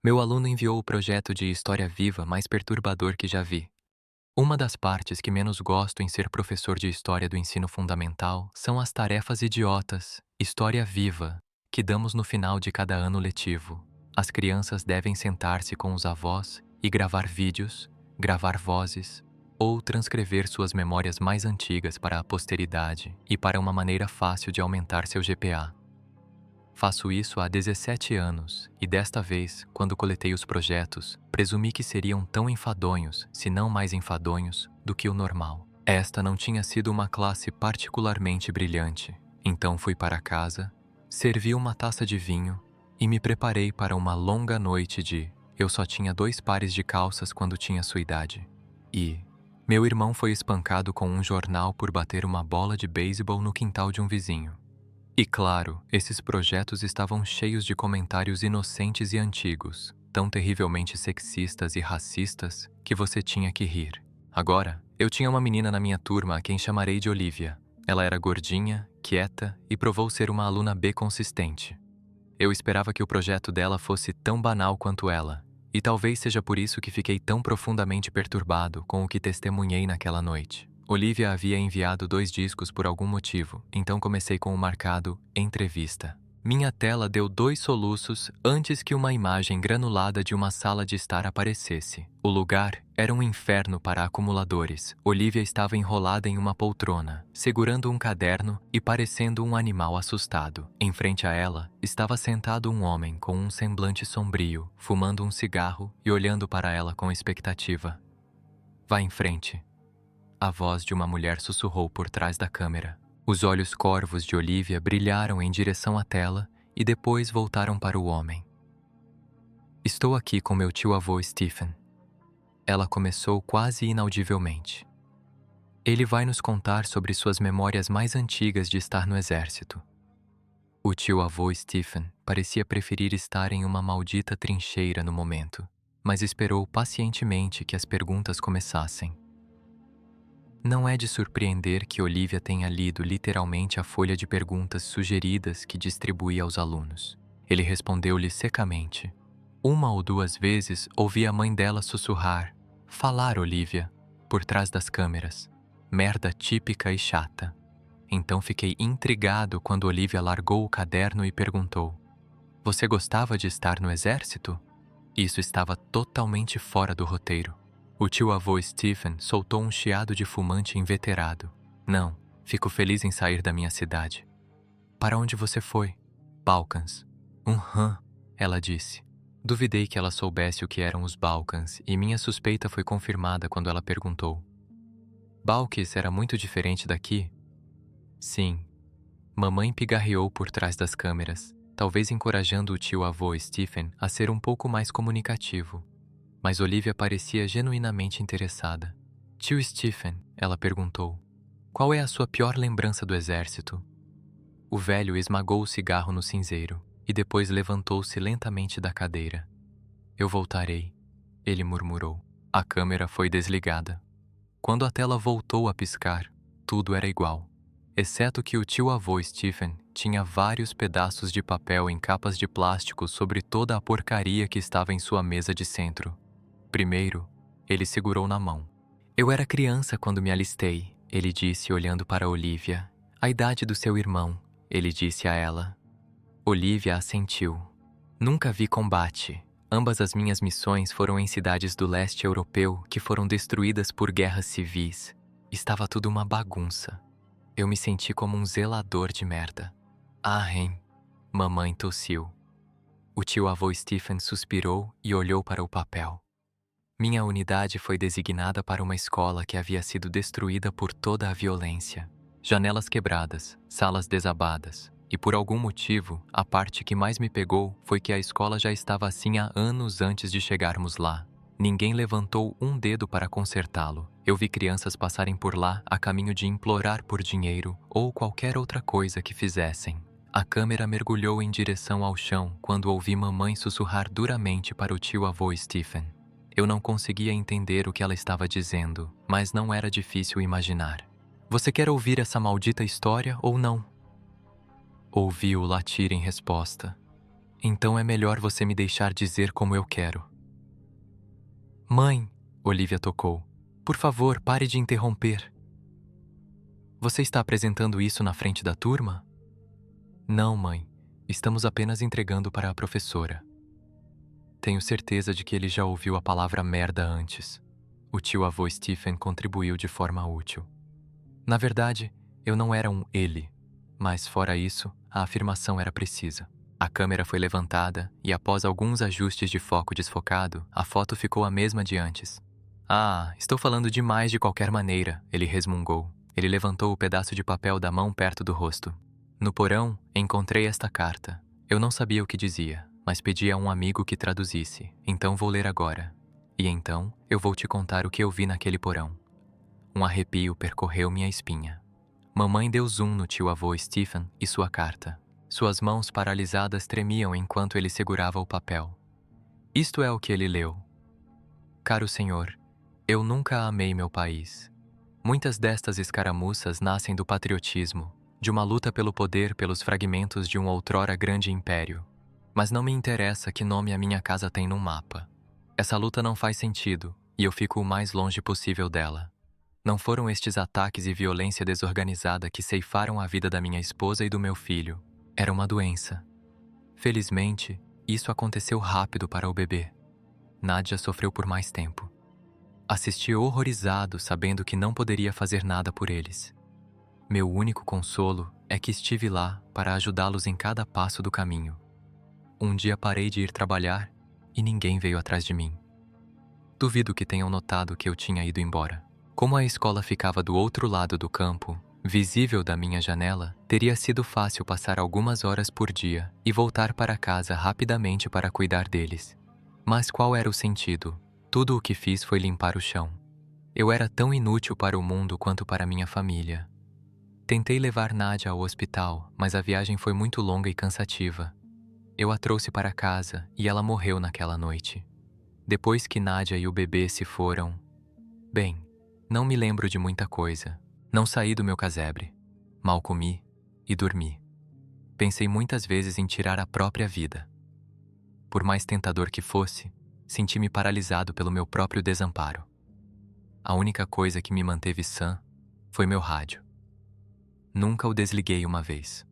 Meu aluno enviou o projeto de história viva mais perturbador que já vi. Uma das partes que menos gosto em ser professor de história do ensino fundamental são as tarefas idiotas, história viva, que damos no final de cada ano letivo. As crianças devem sentar-se com os avós e gravar vídeos, gravar vozes, ou transcrever suas memórias mais antigas para a posteridade e para uma maneira fácil de aumentar seu GPA. Faço isso há 17 anos e desta vez, quando coletei os projetos, presumi que seriam tão enfadonhos, se não mais enfadonhos, do que o normal. Esta não tinha sido uma classe particularmente brilhante, então fui para casa, servi uma taça de vinho e me preparei para uma longa noite de eu só tinha 2 pares de calças quando tinha sua idade. E meu irmão foi espancado com um jornal por bater uma bola de beisebol no quintal de um vizinho. E claro, esses projetos estavam cheios de comentários inocentes e antigos, tão terrivelmente sexistas e racistas que você tinha que rir. Agora, eu tinha uma menina na minha turma a quem chamarei de Olivia. Ela era gordinha, quieta e provou ser uma aluna B consistente. Eu esperava que o projeto dela fosse tão banal quanto ela, e talvez seja por isso que fiquei tão profundamente perturbado com o que testemunhei naquela noite. Olivia havia enviado 2 discos por algum motivo, então comecei com o marcado entrevista. Minha tela deu 2 soluços antes que uma imagem granulada de uma sala de estar aparecesse. O lugar era um inferno para acumuladores. Olivia estava enrolada em uma poltrona, segurando um caderno e parecendo um animal assustado. Em frente a ela, estava sentado um homem com um semblante sombrio, fumando um cigarro e olhando para ela com expectativa. Vá em frente. A voz de uma mulher sussurrou por trás da câmera. Os olhos corvos de Olivia brilharam em direção à tela e depois voltaram para o homem. Estou aqui com meu tio-avô Stephen. Ela começou quase inaudivelmente. Ele vai nos contar sobre suas memórias mais antigas de estar no exército. O tio-avô Stephen parecia preferir estar em uma maldita trincheira no momento, mas esperou pacientemente que as perguntas começassem. Não é de surpreender que Olivia tenha lido literalmente a folha de perguntas sugeridas que distribuía aos alunos. Ele respondeu-lhe secamente. 1 ou 2 vezes ouvi a mãe dela sussurrar: "Falar, Olivia", por trás das câmeras. Merda típica e chata. Então fiquei intrigado quando Olivia largou o caderno e perguntou: "Você gostava de estar no exército?" Isso estava totalmente fora do roteiro. O tio-avô Stephen soltou um chiado de fumante inveterado. Não, fico feliz em sair da minha cidade. Para onde você foi? Balcãs. Ela disse. Duvidei que ela soubesse o que eram os Balcãs e minha suspeita foi confirmada quando ela perguntou. Balques era muito diferente daqui? Sim. Mamãe pigarreou por trás das câmeras, talvez encorajando o tio-avô Stephen a ser um pouco mais comunicativo. Mas Olivia parecia genuinamente interessada. Tio Stephen, ela perguntou, qual é a sua pior lembrança do exército? O velho esmagou o cigarro no cinzeiro e depois levantou-se lentamente da cadeira. Eu voltarei, ele murmurou. A câmera foi desligada. Quando a tela voltou a piscar, tudo era igual, exceto que o tio-avô Stephen tinha vários pedaços de papel em capas de plástico sobre toda a porcaria que estava em sua mesa de centro. Primeiro, ele segurou na mão. Eu era criança quando me alistei, ele disse olhando para Olivia. A idade do seu irmão, ele disse a ela. Olivia assentiu. Nunca vi combate. Ambas as minhas missões foram em cidades do leste europeu que foram destruídas por guerras civis. Estava tudo uma bagunça. Eu me senti como um zelador de merda. Hein? Mamãe tossiu. O tio-avô Stephen suspirou e olhou para o papel. Minha unidade foi designada para uma escola que havia sido destruída por toda a violência. Janelas quebradas, salas desabadas. E por algum motivo, a parte que mais me pegou foi que a escola já estava assim há anos antes de chegarmos lá. Ninguém levantou um dedo para consertá-lo. Eu vi crianças passarem por lá a caminho de implorar por dinheiro ou qualquer outra coisa que fizessem. A câmera mergulhou em direção ao chão quando ouvi mamãe sussurrar duramente para o tio-avô Stephen. Eu não conseguia entender o que ela estava dizendo, mas não era difícil imaginar. Você quer ouvir essa maldita história ou não? Ouvi-o latir em resposta. Então é melhor você me deixar dizer como eu quero. Mãe, Olivia tocou. Por favor, pare de interromper. Você está apresentando isso na frente da turma? Não, mãe. Estamos apenas entregando para a professora. Tenho certeza de que ele já ouviu a palavra merda antes. O tio-avô Stephen contribuiu de forma útil. Na verdade, eu não era um ele, mas fora isso, a afirmação era precisa. A câmera foi levantada e após alguns ajustes de foco desfocado, a foto ficou a mesma de antes. Ah, estou falando demais de qualquer maneira, ele resmungou. Ele levantou o pedaço de papel da mão perto do rosto. No porão, encontrei esta carta. Eu não sabia o que dizia, mas pedi a um amigo que traduzisse, então vou ler agora. E então, eu vou te contar o que eu vi naquele porão. Um arrepio percorreu minha espinha. Mamãe deu zoom no tio-avô Stephen e sua carta. Suas mãos paralisadas tremiam enquanto ele segurava o papel. Isto é o que ele leu. Caro senhor, eu nunca amei meu país. Muitas destas escaramuças nascem do patriotismo, de uma luta pelo poder pelos fragmentos de um outrora grande império. Mas não me interessa que nome a minha casa tem num mapa. Essa luta não faz sentido, e eu fico o mais longe possível dela. Não foram estes ataques e violência desorganizada que ceifaram a vida da minha esposa e do meu filho. Era uma doença. Felizmente, isso aconteceu rápido para o bebê. Nadia sofreu por mais tempo. Assisti horrorizado, sabendo que não poderia fazer nada por eles. Meu único consolo é que estive lá para ajudá-los em cada passo do caminho. Um dia parei de ir trabalhar e ninguém veio atrás de mim. Duvido que tenham notado que eu tinha ido embora. Como a escola ficava do outro lado do campo, visível da minha janela, teria sido fácil passar algumas horas por dia e voltar para casa rapidamente para cuidar deles. Mas qual era o sentido? Tudo o que fiz foi limpar o chão. Eu era tão inútil para o mundo quanto para minha família. Tentei levar Nadia ao hospital, mas a viagem foi muito longa e cansativa. Eu a trouxe para casa e ela morreu naquela noite. Depois que Nadia e o bebê se foram... Bem, não me lembro de muita coisa. Não saí do meu casebre. Mal comi e dormi. Pensei muitas vezes em tirar a própria vida. Por mais tentador que fosse, senti-me paralisado pelo meu próprio desamparo. A única coisa que me manteve sã foi meu rádio. Nunca o desliguei uma vez.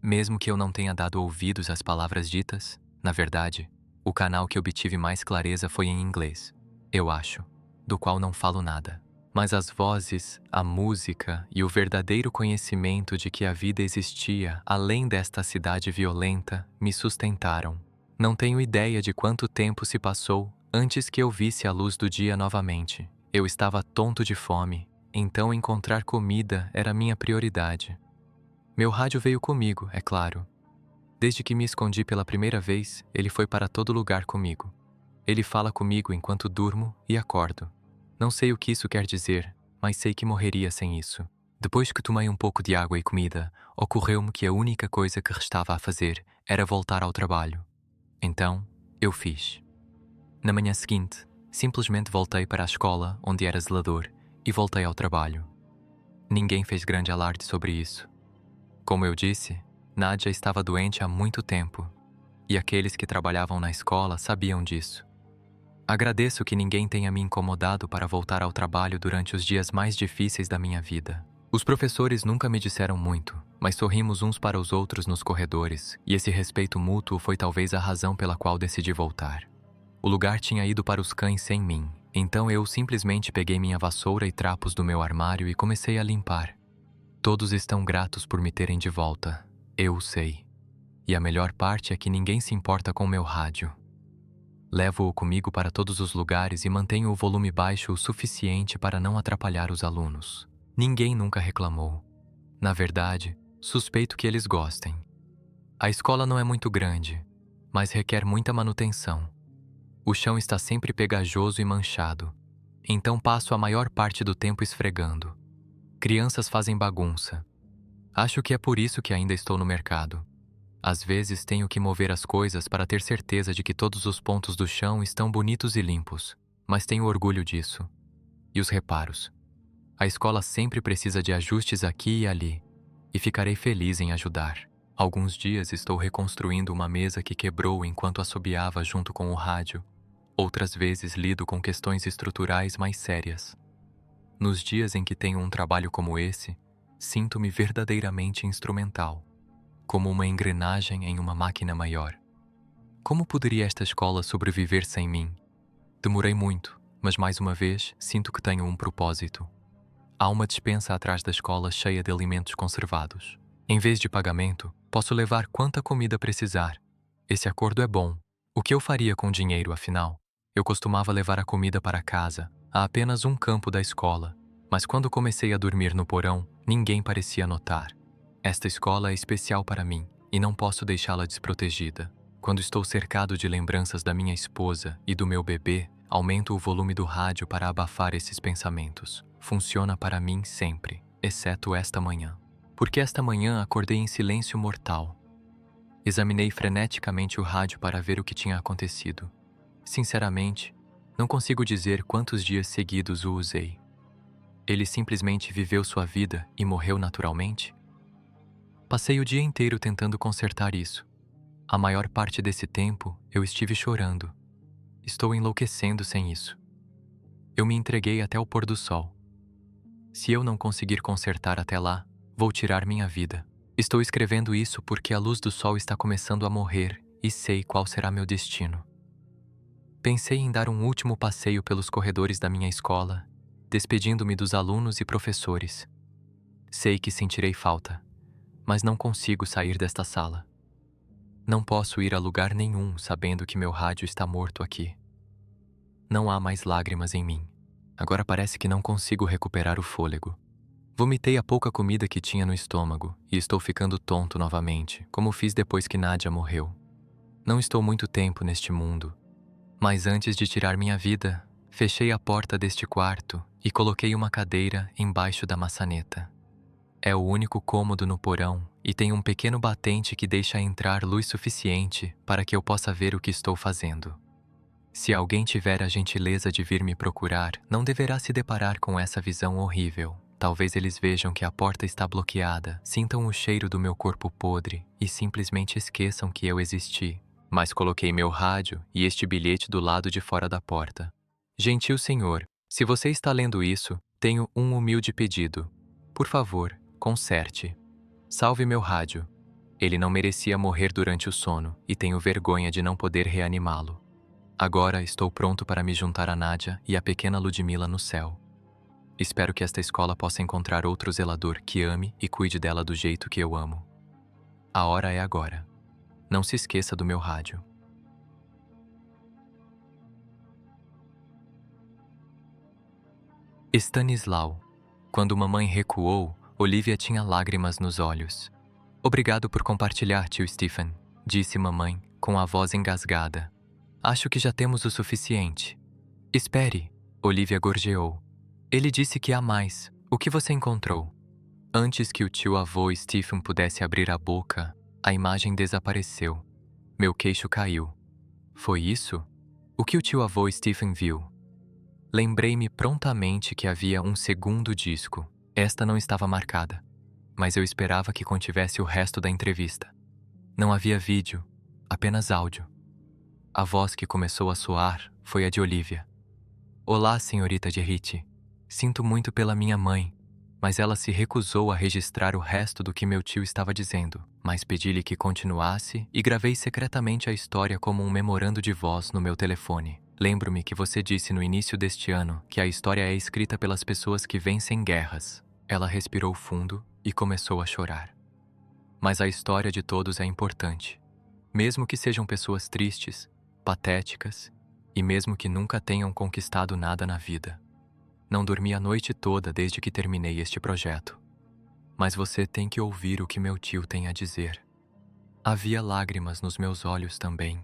Mesmo que eu não tenha dado ouvidos às palavras ditas, na verdade, o canal que obtive mais clareza foi em inglês, eu acho, do qual não falo nada. Mas as vozes, a música e o verdadeiro conhecimento de que a vida existia além desta cidade violenta me sustentaram. Não tenho ideia de quanto tempo se passou antes que eu visse a luz do dia novamente. Eu estava tonto de fome, então encontrar comida era minha prioridade. Meu rádio veio comigo, é claro. Desde que me escondi pela primeira vez, ele foi para todo lugar comigo. Ele fala comigo enquanto durmo e acordo. Não sei o que isso quer dizer, mas sei que morreria sem isso. Depois que tomei um pouco de água e comida, ocorreu-me que a única coisa que restava a fazer era voltar ao trabalho. Então, eu fiz. Na manhã seguinte, simplesmente voltei para a escola, onde era zelador, e voltei ao trabalho. Ninguém fez grande alarde sobre isso. Como eu disse, Nadia estava doente há muito tempo, e aqueles que trabalhavam na escola sabiam disso. Agradeço que ninguém tenha me incomodado para voltar ao trabalho durante os dias mais difíceis da minha vida. Os professores nunca me disseram muito, mas sorrimos uns para os outros nos corredores, e esse respeito mútuo foi talvez a razão pela qual decidi voltar. O lugar tinha ido para os cães sem mim, então eu simplesmente peguei minha vassoura e trapos do meu armário e comecei a limpar. Todos estão gratos por me terem de volta, eu sei. E a melhor parte é que ninguém se importa com meu rádio. Levo-o comigo para todos os lugares e mantenho o volume baixo o suficiente para não atrapalhar os alunos. Ninguém nunca reclamou. Na verdade, suspeito que eles gostem. A escola não é muito grande, mas requer muita manutenção. O chão está sempre pegajoso e manchado, então passo a maior parte do tempo esfregando. Crianças fazem bagunça. Acho que é por isso que ainda estou no mercado. Às vezes tenho que mover as coisas para ter certeza de que todos os pontos do chão estão bonitos e limpos, mas tenho orgulho disso. E os reparos. A escola sempre precisa de ajustes aqui e ali, e ficarei feliz em ajudar. Alguns dias estou reconstruindo uma mesa que quebrou enquanto assobiava junto com o rádio. Outras vezes lido com questões estruturais mais sérias. Nos dias em que tenho um trabalho como esse, sinto-me verdadeiramente instrumental, como uma engrenagem em uma máquina maior. Como poderia esta escola sobreviver sem mim? Demorei muito, mas mais uma vez sinto que tenho um propósito. Há uma despensa atrás da escola cheia de alimentos conservados. Em vez de pagamento, posso levar quanta comida precisar. Esse acordo é bom. O que eu faria com dinheiro, afinal? Eu costumava levar a comida para casa, a apenas um campo da escola, mas quando comecei a dormir no porão, ninguém parecia notar. Esta escola é especial para mim e não posso deixá-la desprotegida. Quando estou cercado de lembranças da minha esposa e do meu bebê, aumento o volume do rádio para abafar esses pensamentos. Funciona para mim sempre, exceto esta manhã. Porque esta manhã acordei em silêncio mortal. Examinei freneticamente o rádio para ver o que tinha acontecido. Sinceramente, não consigo dizer quantos dias seguidos o usei. Ele simplesmente viveu sua vida e morreu naturalmente? Passei o dia inteiro tentando consertar isso. A maior parte desse tempo, eu estive chorando. Estou enlouquecendo sem isso. Eu me entreguei até o pôr do sol. Se eu não conseguir consertar até lá, vou tirar minha vida. Estou escrevendo isso porque a luz do sol está começando a morrer e sei qual será meu destino. Pensei em dar um último passeio pelos corredores da minha escola, despedindo-me dos alunos e professores. Sei que sentirei falta, mas não consigo sair desta sala. Não posso ir a lugar nenhum sabendo que meu rádio está morto aqui. Não há mais lágrimas em mim. Agora parece que não consigo recuperar o fôlego. Vomitei a pouca comida que tinha no estômago e estou ficando tonto novamente, como fiz depois que Nádia morreu. Não estou muito tempo neste mundo, mas antes de tirar minha vida, fechei a porta deste quarto e coloquei uma cadeira embaixo da maçaneta. É o único cômodo no porão e tem um pequeno batente que deixa entrar luz suficiente para que eu possa ver o que estou fazendo. Se alguém tiver a gentileza de vir me procurar, não deverá se deparar com essa visão horrível. Talvez eles vejam que a porta está bloqueada, sintam o cheiro do meu corpo podre e simplesmente esqueçam que eu existi. Mas coloquei meu rádio e este bilhete do lado de fora da porta. Gentil senhor, se você está lendo isso, tenho um humilde pedido. Por favor, conserte. Salve meu rádio. Ele não merecia morrer durante o sono e tenho vergonha de não poder reanimá-lo. Agora estou pronto para me juntar a Nádia e a pequena Ludmila no céu. Espero que esta escola possa encontrar outro zelador que ame e cuide dela do jeito que eu amo. A hora é agora. Não se esqueça do meu rádio. Stanislau. Quando mamãe recuou, Olivia tinha lágrimas nos olhos. Obrigado por compartilhar, tio Stephen, disse mamãe, com a voz engasgada. Acho que já temos o suficiente. Espere, Olivia gorjeou. Ele disse que há mais. O que você encontrou? Antes que o tio-avô Stephen pudesse abrir a boca, a imagem desapareceu. Meu queixo caiu. Foi isso? O que o tio-avô Stephen viu? Lembrei-me prontamente que havia um segundo disco. Esta não estava marcada, mas eu esperava que contivesse o resto da entrevista. Não havia vídeo, apenas áudio. A voz que começou a soar foi a de Olivia. Olá, senhorita Gerrit. Sinto muito pela minha mãe, mas ela se recusou a registrar o resto do que meu tio estava dizendo, mas pedi-lhe que continuasse e gravei secretamente a história como um memorando de voz no meu telefone. Lembro-me que você disse no início deste ano que a história é escrita pelas pessoas que vencem guerras. Ela respirou fundo e começou a chorar. Mas a história de todos é importante. Mesmo que sejam pessoas tristes, patéticas e mesmo que nunca tenham conquistado nada na vida. Não dormi a noite toda desde que terminei este projeto. Mas você tem que ouvir o que meu tio tem a dizer. Havia lágrimas nos meus olhos também.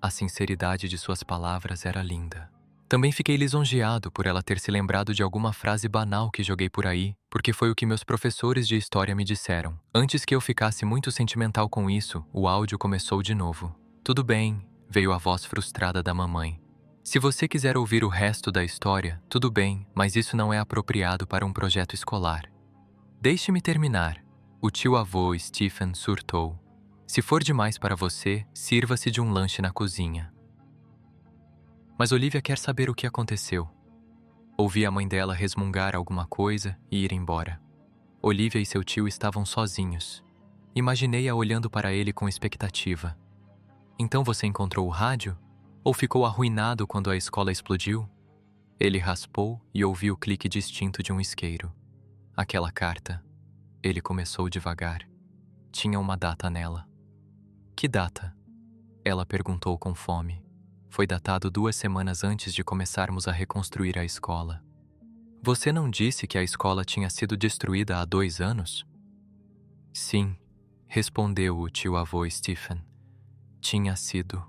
A sinceridade de suas palavras era linda. Também fiquei lisonjeado por ela ter se lembrado de alguma frase banal que joguei por aí, porque foi o que meus professores de história me disseram. Antes que eu ficasse muito sentimental com isso, o áudio começou de novo. Tudo bem, veio a voz frustrada da mamãe. Se você quiser ouvir o resto da história, tudo bem, mas isso não é apropriado para um projeto escolar. Deixe-me terminar. O tio-avô Stephen surtou. Se for demais para você, sirva-se de um lanche na cozinha. Mas Olivia quer saber o que aconteceu. Ouvi a mãe dela resmungar alguma coisa e ir embora. Olivia e seu tio estavam sozinhos. Imaginei-a olhando para ele com expectativa. Então você encontrou o rádio? Ou ficou arruinado quando a escola explodiu? Ele raspou e ouviu o clique distinto de um isqueiro. Aquela carta. Ele começou devagar. Tinha uma data nela. Que data? Ela perguntou com fome. Foi datado 2 semanas antes de começarmos a reconstruir a escola. Você não disse que a escola tinha sido destruída há 2 anos? Sim, respondeu o tio-avô Stephen. Tinha sido.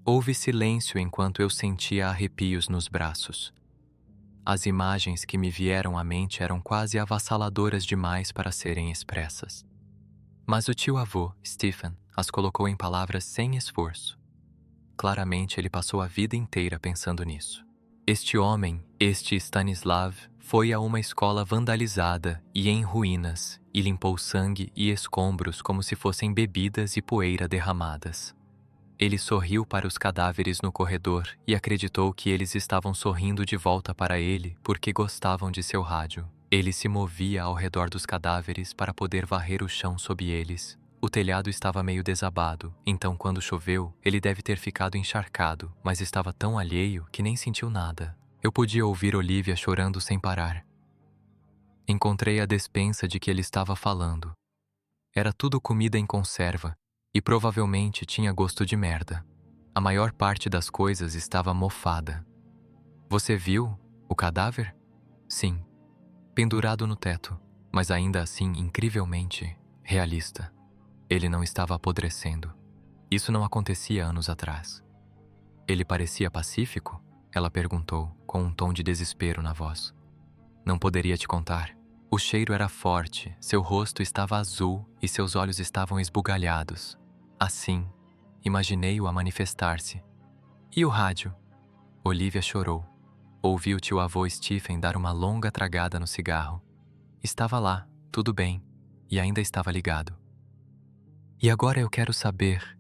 Houve silêncio enquanto eu sentia arrepios nos braços. As imagens que me vieram à mente eram quase avassaladoras demais para serem expressas. Mas o tio-avô, Stephen, as colocou em palavras sem esforço. Claramente ele passou a vida inteira pensando nisso. Este homem, este Stanislav, foi a uma escola vandalizada e em ruínas e limpou sangue e escombros como se fossem bebidas e poeira derramadas. Ele sorriu para os cadáveres no corredor e acreditou que eles estavam sorrindo de volta para ele porque gostavam de seu rádio. Ele se movia ao redor dos cadáveres para poder varrer o chão sob eles. O telhado estava meio desabado, então quando choveu, ele deve ter ficado encharcado, mas estava tão alheio que nem sentiu nada. Eu podia ouvir Olivia chorando sem parar. Encontrei a despensa de que ele estava falando. Era tudo comida em conserva, e provavelmente tinha gosto de merda. A maior parte das coisas estava mofada. Você viu o cadáver? Sim. Pendurado no teto, mas ainda assim incrivelmente realista. Ele não estava apodrecendo. Isso não acontecia anos atrás. Ele parecia pacífico? Ela perguntou, com um tom de desespero na voz. Não poderia te contar. O cheiro era forte, seu rosto estava azul e seus olhos estavam esbugalhados. Assim, imaginei-o a manifestar-se. E o rádio? Olivia chorou. Ouvi o tio-avô Stephen dar uma longa tragada no cigarro. Estava lá, tudo bem, e ainda estava ligado. E agora eu quero saber,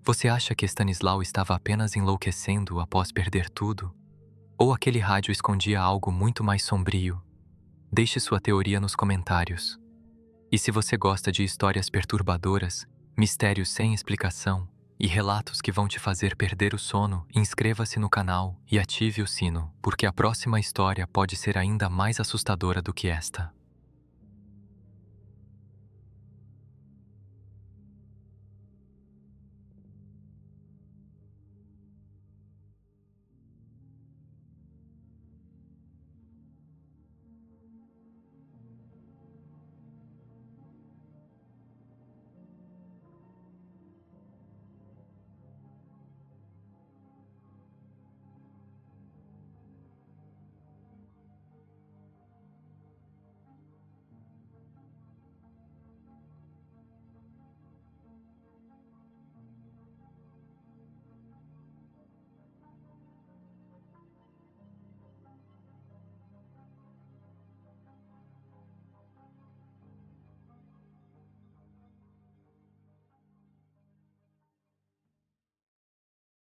você acha que Stanislau estava apenas enlouquecendo após perder tudo? Ou aquele rádio escondia algo muito mais sombrio? Deixe sua teoria nos comentários. E se você gosta de histórias perturbadoras, mistérios sem explicação e relatos que vão te fazer perder o sono, inscreva-se no canal e ative o sino, porque a próxima história pode ser ainda mais assustadora do que esta.